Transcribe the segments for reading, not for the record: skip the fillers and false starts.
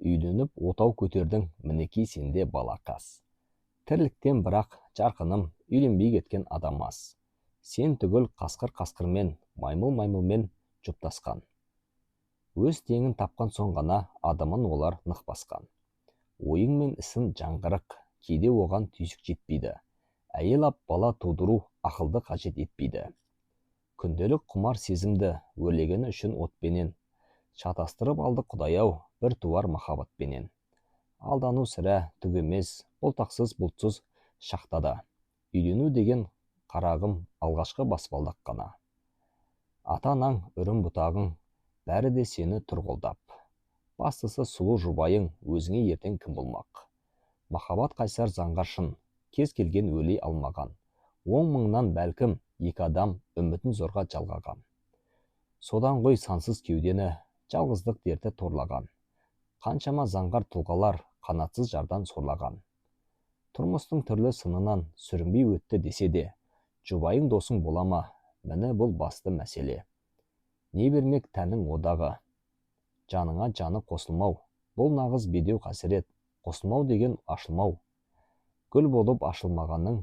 Үйленіп отау көтердің, мінекей сенде балақас. Тірліктен бірақ жарқыным, үйленбей кеткен адам аз. Сен түгіл қасқыр-қасқырмен, маймыл-маймылмен жұптасқан. Өз теңін тапқан соң ғана адамын олар нық басқан. Ойың мен ісін жаңғырық, кейде оған түйсік жетпейді. Әйел ап бала тудыру ақылды қажет етпейді. Күнделік құмар сезімді өрлегені үшін отпенен. Шатастырып алды Құдай-ау бір туар махаббатпенен. Алдану сірә түк емес, бұлтақсыз бұлтсыз шақтада. Үйлену деген қарағым алғашқы баспалдақ қана. Ата-анаң, үрім бұтағың, бәрі де сені тұр қолдап. Бастысы сұлу жұбайың, өзіңе ертең кім болмақ. Махаббат қайсар заңға шын, кез келген өлей алмаған. 10 мыңнан бәлкім екі адам үмітін зорға жалғаған. Содан ғой сансыз кеудені жалғыздық дерті торлаған. Қаншама заңғар тұлғалар қанатсыз жардан сорлаған. Тұрмыстың түрлі сынынан сүрінбей өтті десе де, жұбайың досың болама, міне бұл басты мәселе. Не бермек тәнің одағы, жаныңа жаны қосылмау, бұл нағыз бедеу қасірет, қосылмау деген ашылмау. Гүл болып ашылмағаның,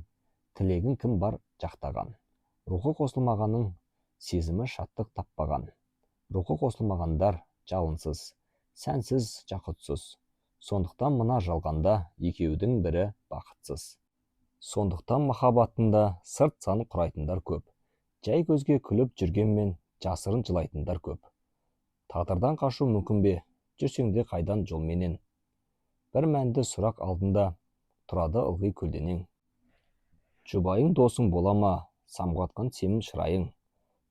тілегін кім бар жақтаған. Рухы қосылмағаның, сезімі шаттық таппаған. Рухы қосылмағандар жалынсыз, сәнсіз, жақұтсыз. Сондықтан мына жалғанда екеудің бірі бақытсыз. Сондықтан махаббатында сырт сан құрайтындар көп. Жай көзге күліп жүргенмен жасырын жылайтындар көп. Тағдырдан қашу мүмкін бе, жүрсеңде қайдан жолменен. Бір мәнді сұрақ алдында тұрады ылғи көлденең. Жұбайың досың болама, самғатқан семін шырайың.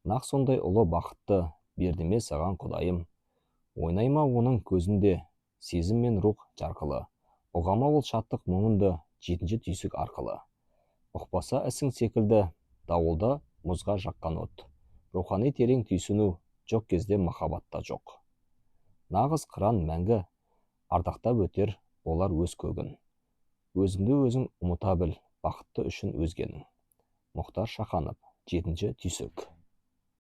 Нақ сондай ұлы бақытты бердіме саған Құдайым. Ойнайма оның көзінде, сезім мен рух жарқылы. Ұғама ол шаттық мұңынды, жетінші түйсік арқылы. Ұқпаса ісің секілді, дауылда мұзға жаққан от. Рухани терең түйсіну жоқ кезде махаббатта жоқ. Нағыз қыран мәңгі, ардақтап өтер олар өз көгін. Өзіңді өзің ұмыта біл, бақытты үшін өзгенің. Мұхтар Шаханов, жетінші түйсік.